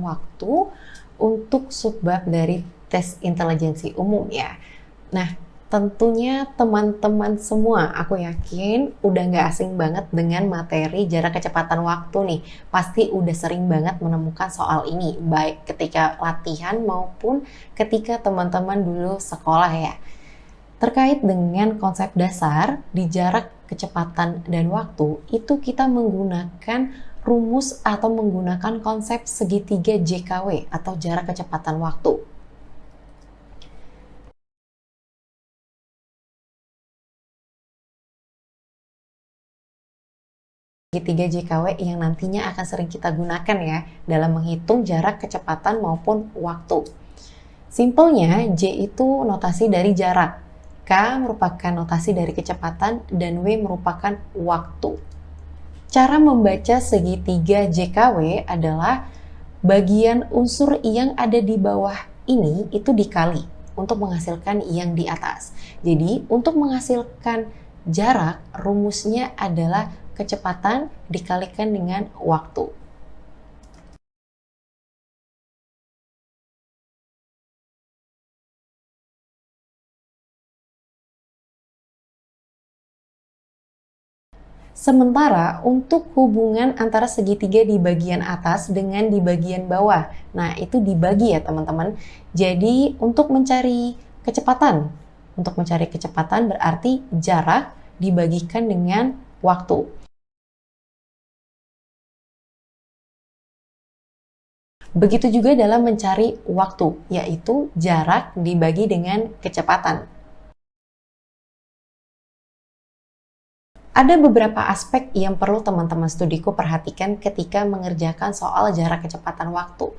waktu untuk subbab dari tes intelijensi umum ya. Nah, tentunya teman-teman semua, aku yakin udah nggak asing banget dengan materi jarak kecepatan waktu nih. Pasti udah sering banget menemukan soal ini, baik ketika latihan maupun ketika teman-teman dulu sekolah ya. Terkait dengan konsep dasar di jarak kecepatan dan waktu, itu kita menggunakan rumus atau menggunakan konsep segitiga JKW atau jarak kecepatan waktu. Segitiga JKW yang nantinya akan sering kita gunakan ya dalam menghitung jarak kecepatan maupun waktu. Simpelnya, J itu notasi dari jarak, K merupakan notasi dari kecepatan, dan W merupakan waktu. Cara membaca segitiga JKW adalah bagian unsur yang ada di bawah ini itu dikali untuk menghasilkan yang di atas. Jadi, untuk menghasilkan jarak, rumusnya adalah kecepatan dikalikan dengan waktu. Sementara untuk hubungan antara segitiga di bagian atas dengan di bagian bawah, nah itu dibagi ya teman-teman. Jadi untuk mencari kecepatan berarti jarak dibagikan dengan waktu. Begitu juga dalam mencari waktu, yaitu jarak dibagi dengan kecepatan. Ada beberapa aspek yang perlu teman-teman studiku perhatikan ketika mengerjakan soal jarak kecepatan waktu.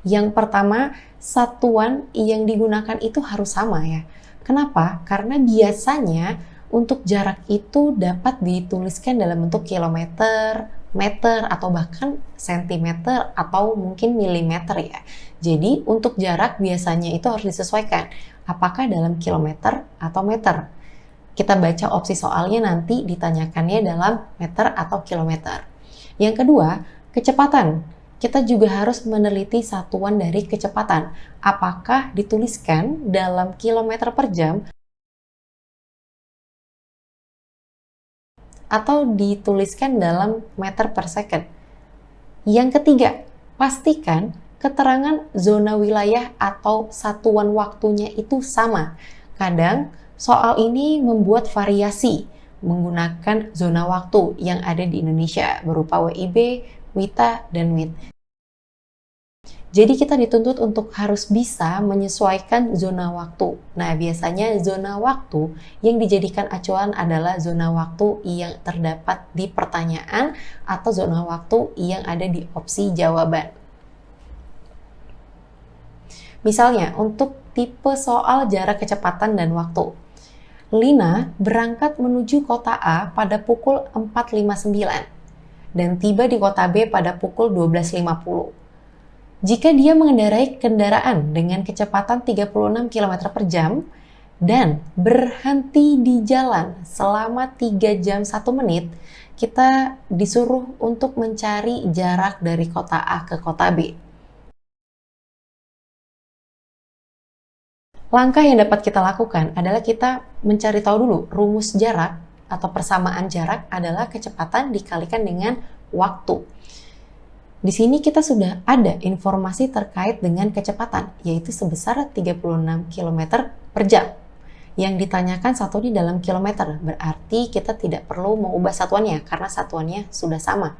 Yang pertama, satuan yang digunakan itu harus sama ya. Kenapa? Karena biasanya untuk jarak itu dapat dituliskan dalam bentuk kilometer, meter, atau bahkan sentimeter atau mungkin milimeter ya. Jadi untuk jarak biasanya itu harus disesuaikan. Apakah dalam kilometer atau meter? Kita baca opsi soalnya nanti ditanyakannya dalam meter atau kilometer. Yang kedua, kecepatan. Kita juga harus meneliti satuan dari kecepatan. Apakah dituliskan dalam kilometer per jam atau dituliskan dalam meter per second. Yang ketiga, pastikan keterangan zona wilayah atau satuan waktunya itu sama. Kadang soal ini membuat variasi menggunakan zona waktu yang ada di Indonesia berupa WIB, WITA, dan WIT. Jadi kita dituntut untuk harus bisa menyesuaikan zona waktu. Nah, biasanya zona waktu yang dijadikan acuan adalah zona waktu yang terdapat di pertanyaan atau zona waktu yang ada di opsi jawaban. Misalnya, untuk tipe soal jarak kecepatan dan waktu. Lina berangkat menuju kota A pada pukul 4.59 dan tiba di kota B pada pukul 12.50. Jika dia mengendarai kendaraan dengan kecepatan 36 km per jam dan berhenti di jalan selama 3 jam 1 menit, kita disuruh untuk mencari jarak dari kota A ke kota B. Langkah yang dapat kita lakukan adalah kita mencari tahu dulu rumus jarak atau persamaan jarak adalah kecepatan dikalikan dengan waktu. Di sini kita sudah ada informasi terkait dengan kecepatan, yaitu sebesar 36 km per jam. Yang ditanyakan satunya dalam kilometer, berarti kita tidak perlu mengubah satuannya karena satuannya sudah sama.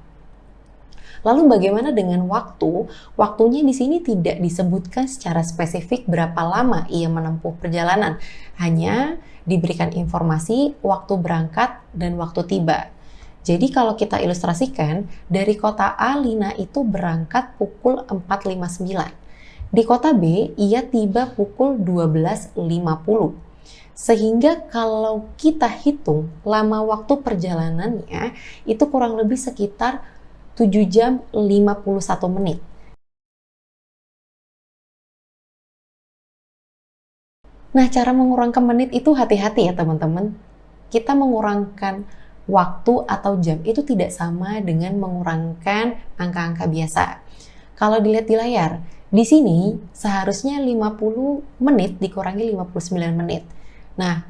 Lalu bagaimana dengan waktu? Waktunya di sini tidak disebutkan secara spesifik berapa lama ia menempuh perjalanan. Hanya diberikan informasi waktu berangkat dan waktu tiba. Jadi kalau kita ilustrasikan, dari kota A, Lina itu berangkat pukul 4.59. Di kota B, ia tiba pukul 12.50. Sehingga kalau kita hitung lama waktu perjalanannya, itu kurang lebih sekitar 7 jam 51 menit. Nah, cara mengurangkan menit itu hati-hati ya teman-teman. Kita mengurangkan waktu atau jam itu tidak sama dengan mengurangkan angka-angka biasa. Kalau dilihat di layar, di sini seharusnya 50 menit dikurangi 59 menit. Nah,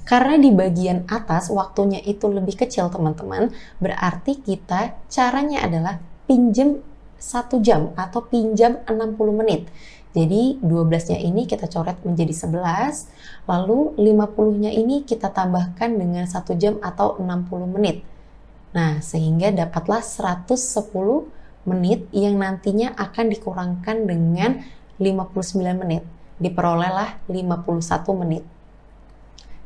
karena di bagian atas waktunya itu lebih kecil teman-teman, berarti kita caranya adalah pinjam 1 jam atau pinjam 60 menit. Jadi 12-nya ini kita coret menjadi 11, lalu 50-nya ini kita tambahkan dengan 1 jam atau 60 menit. Nah, sehingga dapatlah 110 menit yang nantinya akan dikurangkan dengan 59 menit. Diperolehlah 51 menit.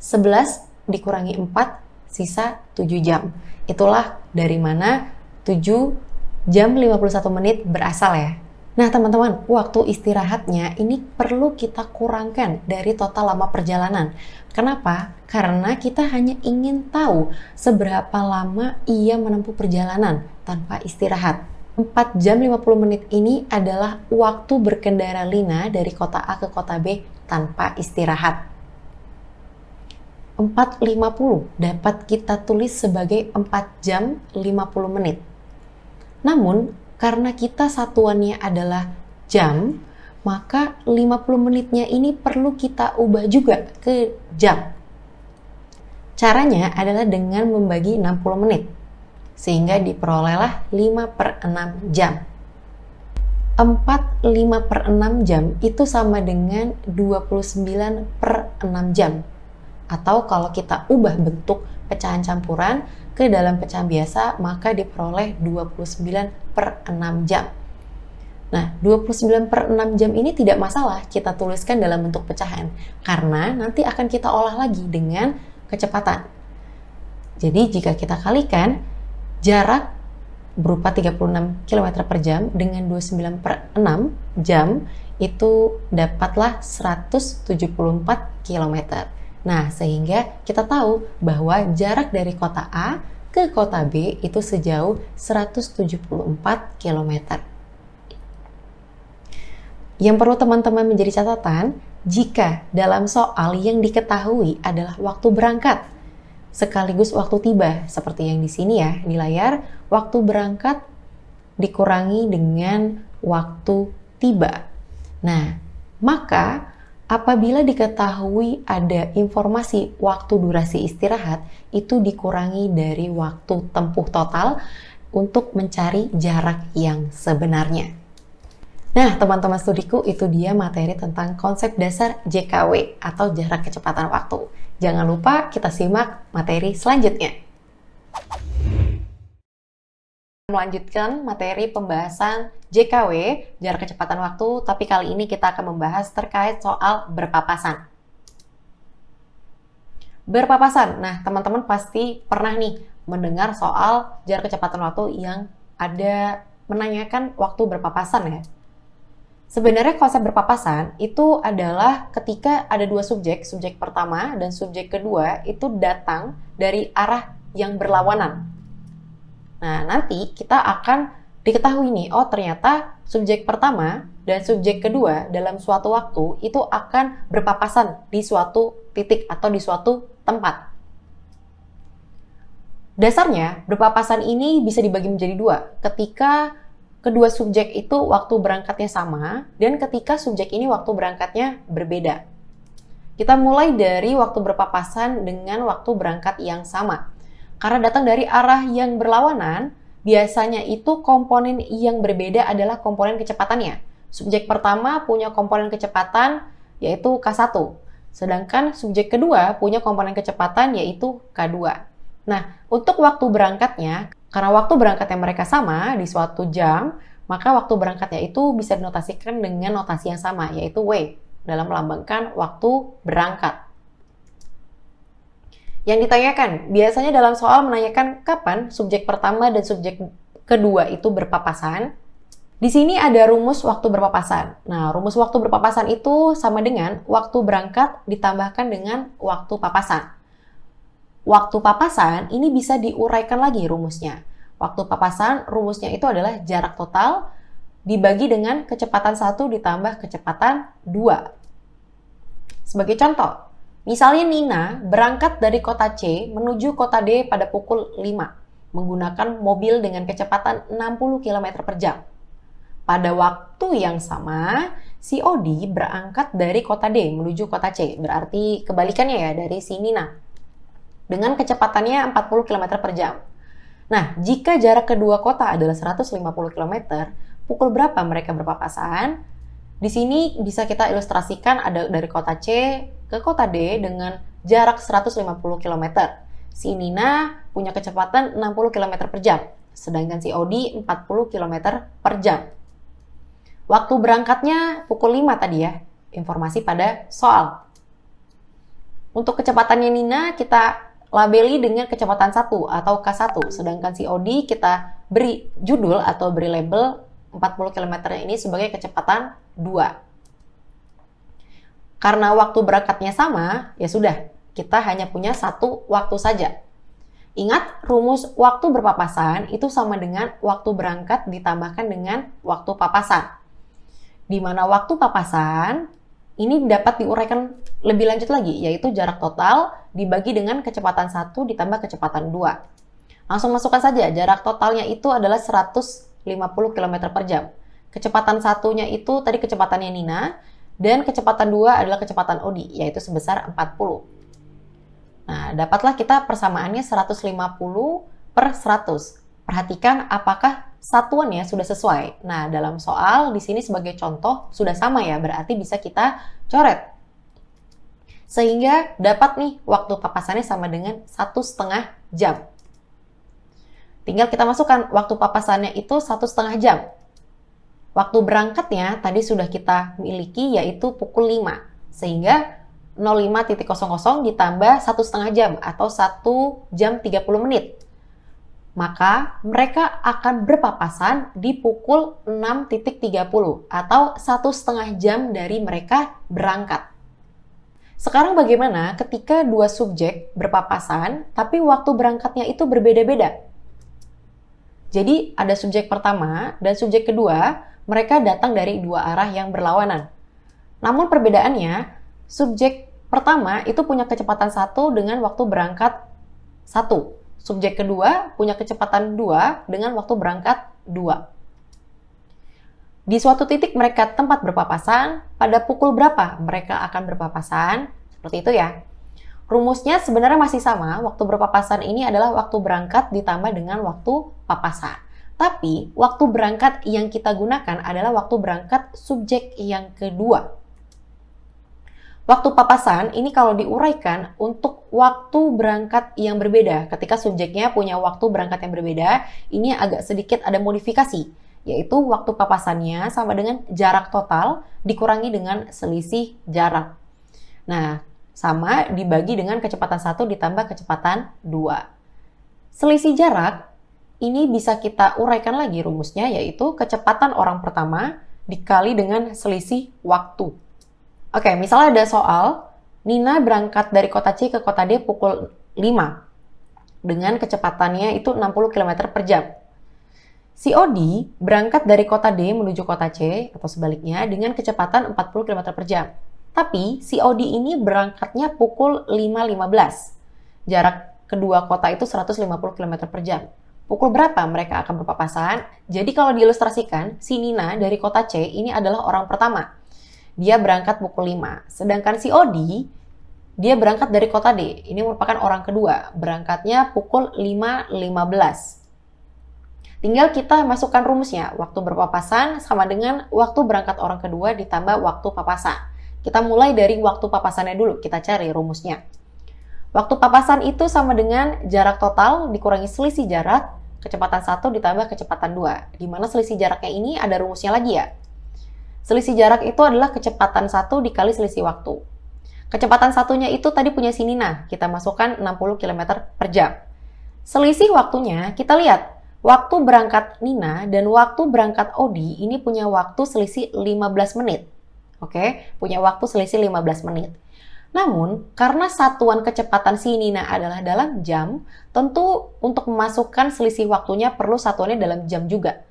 11 dikurangi 4, sisa 7 jam. Itulah dari mana 7 jam 51 menit berasal ya. Nah teman-teman, waktu istirahatnya ini perlu kita kurangkan dari total lama perjalanan. Kenapa? Karena kita hanya ingin tahu seberapa lama ia menempuh perjalanan tanpa istirahat. 4 jam 50 menit ini adalah waktu berkendara Lina dari kota A ke kota B tanpa istirahat. 4.50 dapat kita tulis sebagai 4 jam 50 menit. Namun, karena kita satuannya adalah jam, maka 50 menitnya ini perlu kita ubah juga ke jam. Caranya adalah dengan membagi 60 menit, sehingga diperolehlah 5/6 jam. 5/6 jam itu sama dengan 29/6 jam. Atau kalau kita ubah bentuk pecahan campuran ke dalam pecahan biasa, maka diperoleh 29/6 jam. Nah, 29/6 jam ini tidak masalah kita tuliskan dalam bentuk pecahan, karena nanti akan kita olah lagi dengan kecepatan. Jadi, jika kita kalikan jarak berupa 36 km per jam dengan 29/6 jam, itu dapatlah 174 km. Nah, sehingga kita tahu bahwa jarak dari kota A ke kota B itu sejauh 174 km. Yang perlu teman-teman menjadi catatan, jika dalam soal yang diketahui adalah waktu berangkat, sekaligus waktu tiba, seperti yang di sini ya, di layar, waktu berangkat dikurangi dengan waktu tiba. Nah, maka apabila diketahui ada informasi waktu durasi istirahat, itu dikurangi dari waktu tempuh total untuk mencari jarak yang sebenarnya. Nah, teman-teman studiku, itu dia materi tentang konsep dasar JKW atau jarak kecepatan waktu. Jangan lupa kita simak materi selanjutnya. Melanjutkan materi pembahasan JKW, jarak kecepatan waktu, tapi kali ini kita akan membahas terkait soal berpapasan. Berpapasan, nah teman-teman pasti pernah nih mendengar soal jarak kecepatan waktu yang ada menanyakan waktu berpapasan ya. Sebenarnya konsep berpapasan itu adalah ketika ada dua subjek, subjek pertama dan subjek kedua itu datang dari arah yang berlawanan. Nah, nanti kita akan diketahui nih, oh ternyata subjek pertama dan subjek kedua dalam suatu waktu itu akan berpapasan di suatu titik atau di suatu tempat. Dasarnya, berpapasan ini bisa dibagi menjadi dua, ketika kedua subjek itu waktu berangkatnya sama dan ketika subjek ini waktu berangkatnya berbeda. Kita mulai dari waktu berpapasan dengan waktu berangkat yang sama. Karena datang dari arah yang berlawanan, biasanya itu komponen yang berbeda adalah komponen kecepatannya. Subjek pertama punya komponen kecepatan yaitu K1, sedangkan subjek kedua punya komponen kecepatan yaitu K2. Nah, untuk waktu berangkatnya, karena waktu berangkatnya mereka sama di suatu jam, maka waktu berangkatnya itu bisa dinotasikan dengan notasi yang sama, yaitu W, dalam melambangkan waktu berangkat. Yang ditanyakan, biasanya dalam soal menanyakan kapan subjek pertama dan subjek kedua itu berpapasan. Di sini ada rumus waktu berpapasan. Nah, rumus waktu berpapasan itu sama dengan waktu berangkat ditambahkan dengan waktu papasan. Waktu papasan ini bisa diuraikan lagi rumusnya. Waktu papasan rumusnya itu adalah jarak total dibagi dengan kecepatan 1 ditambah kecepatan 2. Sebagai contoh, misalnya Nina berangkat dari kota C menuju kota D pada pukul 5 menggunakan mobil dengan kecepatan 60 km per jam. Pada waktu yang sama, si Odi berangkat dari kota D menuju kota C. Berarti kebalikannya ya dari si Nina. Dengan kecepatannya 40 km per jam. Nah, jika jarak kedua kota adalah 150 km, pukul berapa mereka berpapasan? Di sini bisa kita ilustrasikan ada dari kota C ke kota D dengan jarak 150 km. Si Nina punya kecepatan 60 km per jam, sedangkan si Odi 40 km per jam. Waktu berangkatnya pukul 5 tadi ya, informasi pada soal. Untuk kecepatannya Nina kita labeli dengan kecepatan 1 atau K1, sedangkan si Odi kita beri judul atau beri label 40 km ini sebagai kecepatan 2. Karena waktu berangkatnya sama, ya sudah, kita hanya punya satu waktu saja. Ingat, rumus waktu berpapasan itu sama dengan waktu berangkat ditambahkan dengan waktu papasan. Di mana waktu papasan ini dapat diuraikan lebih lanjut lagi, yaitu jarak total dibagi dengan kecepatan 1 ditambah kecepatan 2. Langsung masukkan saja, jarak totalnya itu adalah 150 km per jam. Kecepatan satunya itu tadi kecepatannya Nina, dan kecepatan 2 adalah kecepatan Odi, yaitu sebesar 40. Nah, dapatlah kita persamaannya 150 per 100. Perhatikan apakah satuannya sudah sesuai. Nah, dalam soal di sini sebagai contoh sudah sama ya, berarti bisa kita coret. Sehingga dapat nih waktu papasannya sama dengan 1,5 jam. Tinggal kita masukkan waktu papasannya itu 1,5 jam. Waktu berangkatnya tadi sudah kita miliki yaitu pukul 5. Sehingga 05.00 ditambah 1,5 jam atau 1 jam 30 menit. Maka mereka akan berpapasan di pukul 6.30 atau 1,5 jam dari mereka berangkat. Sekarang bagaimana ketika dua subjek berpapasan tapi waktu berangkatnya itu berbeda-beda? Jadi ada subjek pertama dan subjek kedua, mereka datang dari dua arah yang berlawanan. Namun perbedaannya, subjek pertama itu punya kecepatan 1 dengan waktu berangkat 1. Subjek kedua punya kecepatan 2 dengan waktu berangkat 2. Di suatu titik mereka tempat berpapasan, pada pukul berapa mereka akan berpapasan? Seperti itu ya. Rumusnya sebenarnya masih sama, waktu berpapasan ini adalah waktu berangkat ditambah dengan waktu papasan. Tapi waktu berangkat yang kita gunakan adalah waktu berangkat subjek yang kedua. Waktu papasan ini kalau diuraikan untuk waktu berangkat yang berbeda. Ketika subjeknya punya waktu berangkat yang berbeda, ini agak sedikit ada modifikasi. Yaitu waktu papasannya sama dengan jarak total dikurangi dengan selisih jarak. Nah, sama dibagi dengan kecepatan 1 ditambah kecepatan 2. Selisih jarak ini bisa kita uraikan lagi rumusnya, yaitu kecepatan orang pertama dikali dengan selisih waktu. Oke, misalnya ada soal, Nina berangkat dari kota C ke kota D pukul 5 dengan kecepatannya itu 60 km per jam. Si Odi berangkat dari kota D menuju kota C atau sebaliknya dengan kecepatan 40 km per jam. Tapi si Odi ini berangkatnya pukul 5.15. Jarak kedua kota itu 150 km per jam. Pukul berapa mereka akan berpapasan? Jadi kalau diilustrasikan, si Nina dari kota C ini adalah orang pertama. Dia berangkat pukul 5. Sedangkan si Odi, dia berangkat dari kota D. Ini merupakan orang kedua. Berangkatnya pukul 5.15. Tinggal kita masukkan rumusnya. Waktu berpapasan sama dengan waktu berangkat orang kedua ditambah waktu papasan. Kita mulai dari waktu papasannya dulu. Kita cari rumusnya. Waktu papasan itu sama dengan jarak total dikurangi selisih jarak, kecepatan 1 ditambah kecepatan 2. Di mana selisih jaraknya ini ada rumusnya lagi ya. Selisih jarak itu adalah kecepatan 1 dikali selisih waktu. Kecepatan satunya itu tadi punya si Nina. Kita masukkan 60 km per jam. Selisih waktunya, kita lihat. Waktu berangkat Nina dan waktu berangkat Odi ini punya waktu selisih 15 menit. Oke, punya waktu selisih 15 menit. Namun, karena satuan kecepatan si Nina adalah dalam jam, tentu untuk memasukkan selisih waktunya perlu satuannya dalam jam juga.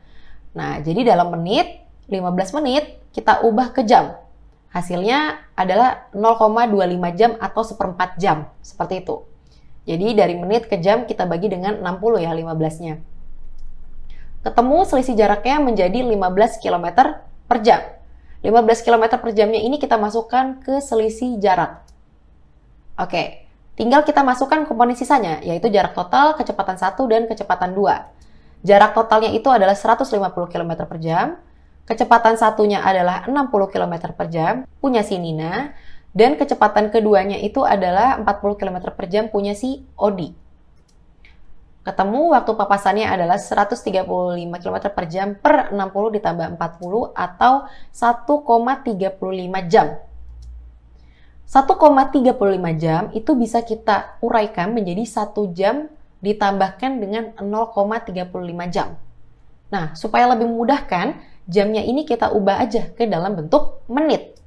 Nah, jadi dalam menit, 15 menit, kita ubah ke jam. Hasilnya adalah 0,25 jam atau seperempat jam. Seperti itu. Jadi dari menit ke jam kita bagi dengan 60 ya 15-nya. ketemu selisih jaraknya menjadi 15 km per jam. 15 km per jamnya ini kita masukkan ke selisih jarak. Oke, tinggal kita masukkan komponen sisanya, yaitu jarak total, kecepatan 1, dan kecepatan 2. Jarak totalnya itu adalah 150 km per jam, kecepatan satunya adalah 60 km per jam, punya si Nina, dan kecepatan keduanya itu adalah 40 km per jam, punya si Odi. Ketemu waktu papasannya adalah 135 km per jam per 60 ditambah 40 atau 1,35 jam. 1,35 jam itu bisa kita uraikan menjadi 1 jam ditambahkan dengan 0,35 jam. Nah, supaya lebih memudahkan, jamnya ini kita ubah aja ke dalam bentuk menit.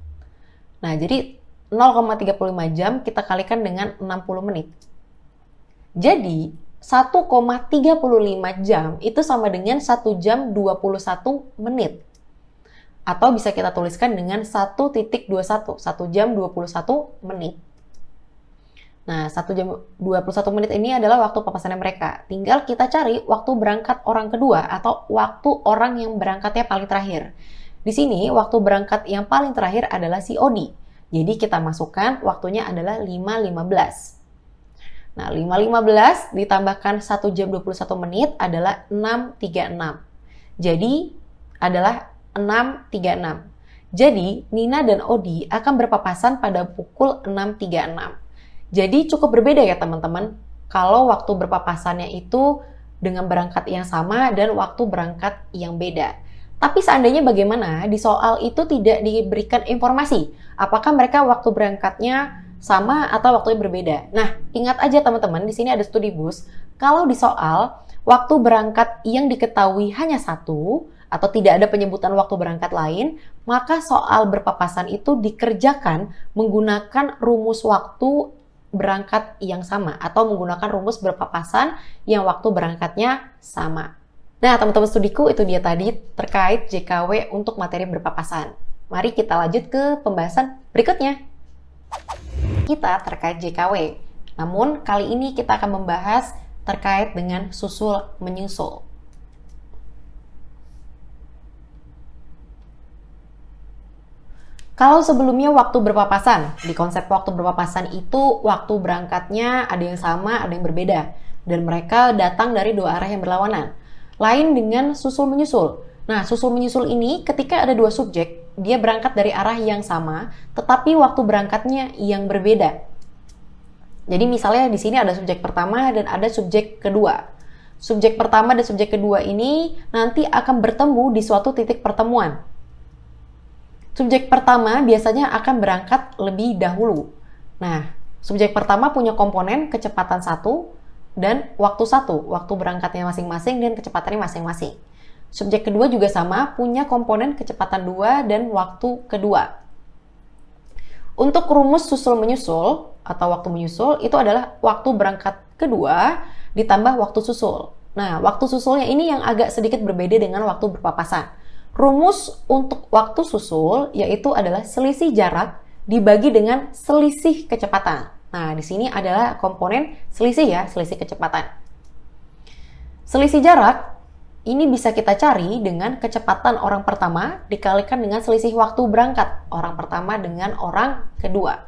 Nah, jadi 0,35 jam kita kalikan dengan 60 menit. Jadi, 1,35 jam itu sama dengan 1 jam 21 menit. Atau bisa kita tuliskan dengan 1.21, 1 jam 21 menit. Nah, 1 jam 21 menit ini adalah waktu papasannya mereka. Tinggal kita cari waktu berangkat orang kedua atau waktu orang yang berangkatnya paling terakhir. Di sini, waktu berangkat yang paling terakhir adalah si Odi. Jadi kita masukkan waktunya adalah 5.15. Nah, 5.15 ditambahkan 1 jam 21 menit adalah 6.36. Jadi, adalah 6.36. Jadi, Nina dan Odi akan berpapasan pada pukul 6.36. Jadi, cukup berbeda ya teman-teman. Kalau waktu berpapasannya itu dengan berangkat yang sama dan waktu berangkat yang beda. Tapi seandainya bagaimana di soal itu tidak diberikan informasi. Apakah mereka waktu berangkatnya sama atau waktunya berbeda. Nah, ingat aja teman-teman, di sini ada studi bus. Kalau di soal, waktu berangkat yang diketahui hanya satu, atau tidak ada penyebutan waktu berangkat lain, maka soal berpapasan itu dikerjakan menggunakan rumus waktu berangkat yang sama, atau menggunakan rumus berpapasan yang waktu berangkatnya sama. Nah, teman-teman studiku, itu dia tadi terkait JKW untuk materi berpapasan. Mari kita lanjut ke pembahasan berikutnya. Kita terkait JKW. Namun kali ini kita akan membahas terkait dengan susul menyusul. Kalau sebelumnya waktu berpapasan, di konsep waktu berpapasan itu waktu berangkatnya ada yang sama, ada yang berbeda. Dan mereka datang dari dua arah yang berlawanan. Lain dengan susul menyusul. Nah, susul menyusul ini ketika ada dua subjek, dia berangkat dari arah yang sama, tetapi waktu berangkatnya yang berbeda. Jadi misalnya di sini ada subjek pertama dan ada subjek kedua. Subjek pertama dan subjek kedua ini nanti akan bertemu di suatu titik pertemuan. Subjek pertama biasanya akan berangkat lebih dahulu. Nah, subjek pertama punya komponen kecepatan 1 dan waktu 1. Waktu berangkatnya masing-masing dan kecepatannya masing-masing. Subjek kedua juga sama, punya komponen kecepatan 2 dan waktu kedua. Untuk rumus susul-menyusul atau waktu menyusul, itu adalah waktu berangkat kedua ditambah waktu susul. Nah, waktu susulnya ini yang agak sedikit berbeda dengan waktu berpapasan. Rumus untuk waktu susul yaitu adalah selisih jarak dibagi dengan selisih kecepatan. Nah, di sini adalah komponen selisih ya, selisih kecepatan. Selisih jarak ini bisa kita cari dengan kecepatan orang pertama dikalikan dengan selisih waktu berangkat orang pertama dengan orang kedua.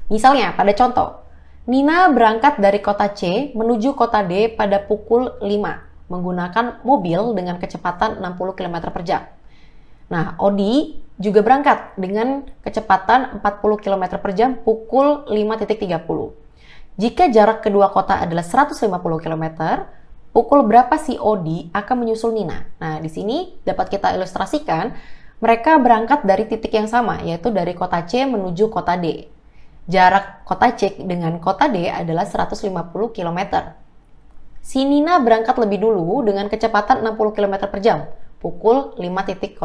Misalnya, pada contoh, Nina berangkat dari kota C menuju kota D pada pukul 5 menggunakan mobil dengan kecepatan 60 km per jam. Nah, Odi juga berangkat dengan kecepatan 40 km per jam pukul 5.30. Jika jarak kedua kota adalah 150 km, pukul berapa si Odi akan menyusul Nina? Nah, di sini dapat kita ilustrasikan, mereka berangkat dari titik yang sama, yaitu dari kota C menuju kota D. Jarak kota C dengan kota D adalah 150 km. Si Nina berangkat lebih dulu dengan kecepatan 60 km per jam, pukul 5.00.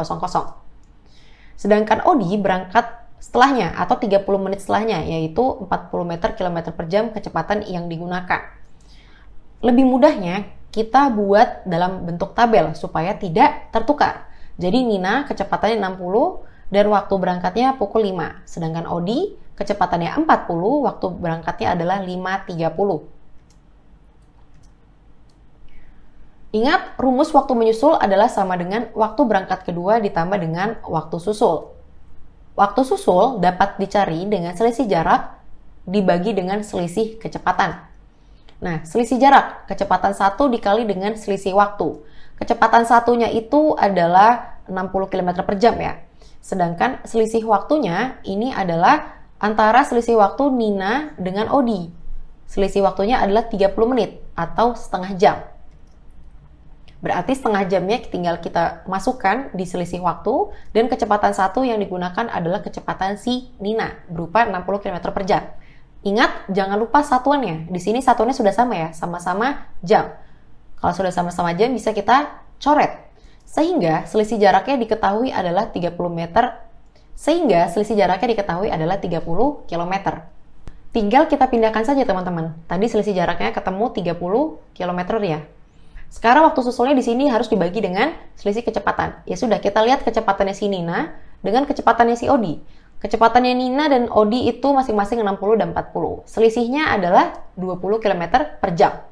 Sedangkan Odi berangkat setelahnya atau 30 menit setelahnya, yaitu 40 km per jam kecepatan yang digunakan. Lebih mudahnya, kita buat dalam bentuk tabel supaya tidak tertukar. Jadi Nina kecepatannya 60 dan waktu berangkatnya pukul 5. Sedangkan Odi kecepatannya 40, waktu berangkatnya adalah 5.30. Ingat, rumus waktu menyusul adalah sama dengan waktu berangkat kedua ditambah dengan waktu susul. Waktu susul dapat dicari dengan selisih jarak dibagi dengan selisih kecepatan. Nah, selisih jarak, kecepatan 1 dikali dengan selisih waktu. Kecepatan satunya itu adalah 60 km per jam ya. Sedangkan selisih waktunya ini adalah antara selisih waktu Nina dengan Odi. Selisih waktunya adalah 30 menit atau setengah jam. Berarti setengah jamnya tinggal kita masukkan di selisih waktu, dan kecepatan satu yang digunakan adalah kecepatan si Nina berupa 60 km per jam. Ingat, jangan lupa satuannya. Di sini satuannya sudah sama ya, sama-sama jam. Kalau sudah sama-sama jam bisa kita coret. Sehingga selisih jaraknya diketahui adalah 30 meter. Sehingga selisih jaraknya diketahui adalah 30 km. Tinggal kita pindahkan saja teman-teman. Tadi selisih jaraknya ketemu 30 km ya. Sekarang waktu susulnya di sini harus dibagi dengan selisih kecepatan. Ya sudah, kita lihat kecepatannya si Nina dengan kecepatannya si Odi. Kecepatannya Nina dan Odi itu masing-masing 60 dan 40. Selisihnya adalah 20 km per jam.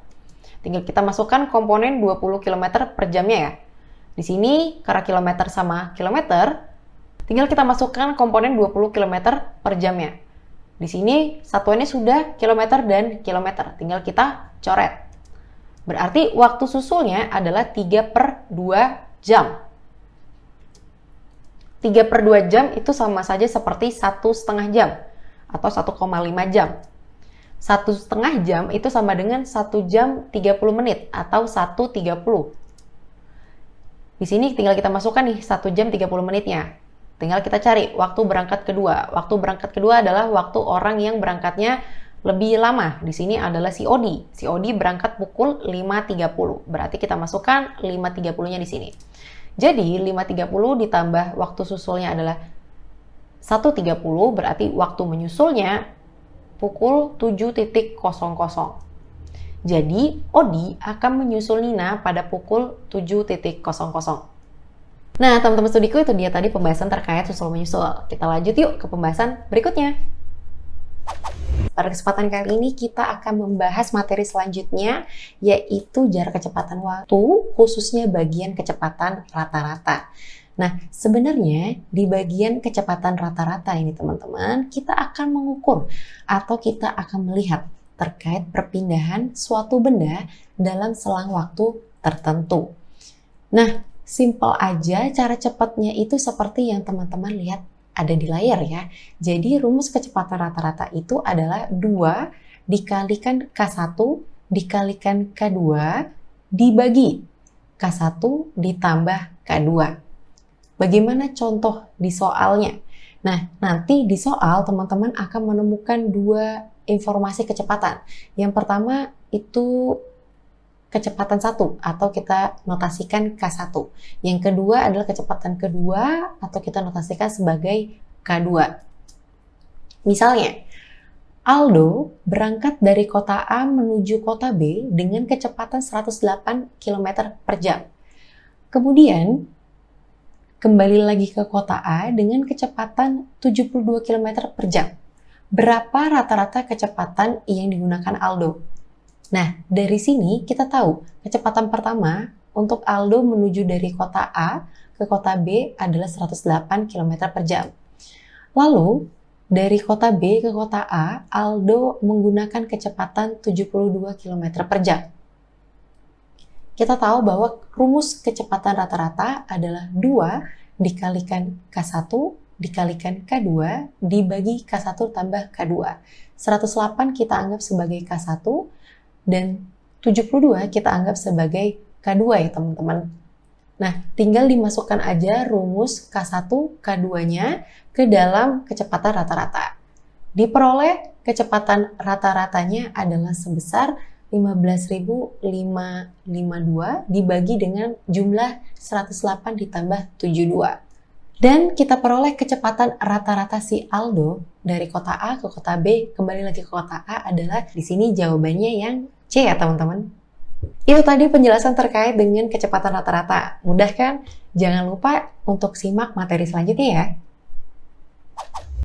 Tinggal kita masukkan komponen 20 km per jamnya ya. Di sini karena kilometer sama kilometer, tinggal kita masukkan komponen 20 km per jamnya. Di sini satuannya sudah kilometer dan kilometer. Tinggal kita coret. Berarti waktu susulnya adalah 3/2 jam. 3/2 jam itu sama saja seperti 1,5 jam atau 1,5 jam. 1,5 jam itu sama dengan 1 jam 30 menit atau 1,30. Di sini tinggal kita masukkan nih 1 jam 30 menitnya. Tinggal kita cari waktu berangkat kedua. Waktu berangkat kedua adalah waktu orang yang berangkatnya lebih lama. Di sini adalah si Odi. Si Odi berangkat pukul 5.30. Berarti kita masukkan 5.30-nya di sini. Jadi 5.30 ditambah waktu susulnya adalah 1.30, berarti waktu menyusulnya pukul 7.00. Jadi Odi akan menyusul Nina pada pukul 7.00. Nah, teman-teman studiku, itu dia tadi pembahasan terkait susul menyusul. Kita lanjut yuk ke pembahasan berikutnya. Pada kesempatan kali ini kita akan membahas materi selanjutnya, yaitu jarak kecepatan waktu, khususnya bagian kecepatan rata-rata. Nah, sebenarnya di bagian kecepatan rata-rata ini teman-teman, kita akan mengukur atau kita akan melihat terkait perpindahan suatu benda dalam selang waktu tertentu. Nah, simpel aja cara cepatnya itu seperti yang teman-teman lihat ada di layar ya. Jadi rumus kecepatan rata-rata itu adalah 2 dikalikan K1 dikalikan K2 dibagi K1 ditambah K2. Bagaimana contoh di soalnya? Nah, nanti di soal teman-teman akan menemukan 2 informasi kecepatan. Yang pertama itu kecepatan 1 atau kita notasikan K1. Yang kedua adalah kecepatan kedua atau kita notasikan sebagai K2. Misalnya, Aldo berangkat dari kota A menuju kota B dengan kecepatan 108 km per jam. Kemudian, kembali lagi ke kota A dengan kecepatan 72 km per jam. Berapa rata-rata kecepatan yang digunakan Aldo? Nah, dari sini kita tahu kecepatan pertama untuk Aldo menuju dari kota A ke kota B adalah 108 km per jam. Lalu, dari kota B ke kota A, Aldo menggunakan kecepatan 72 km per jam. Kita tahu bahwa rumus kecepatan rata-rata adalah 2 dikalikan K1 dikalikan K2 dibagi K1 tambah K2. 108 kita anggap sebagai K1, dan 72 kita anggap sebagai K2 ya teman-teman. Nah, tinggal dimasukkan aja rumus K1, K2-nya ke dalam kecepatan rata-rata. Diperoleh kecepatan rata-ratanya adalah sebesar 15.552 dibagi dengan jumlah 108 ditambah 72. Dan kita peroleh kecepatan rata-rata si Aldo dari kota A ke kota B, kembali lagi ke kota A adalah di sini jawabannya yang C ya teman-teman. Itu tadi penjelasan terkait dengan kecepatan rata-rata. Mudah kan? Jangan lupa untuk simak materi selanjutnya ya.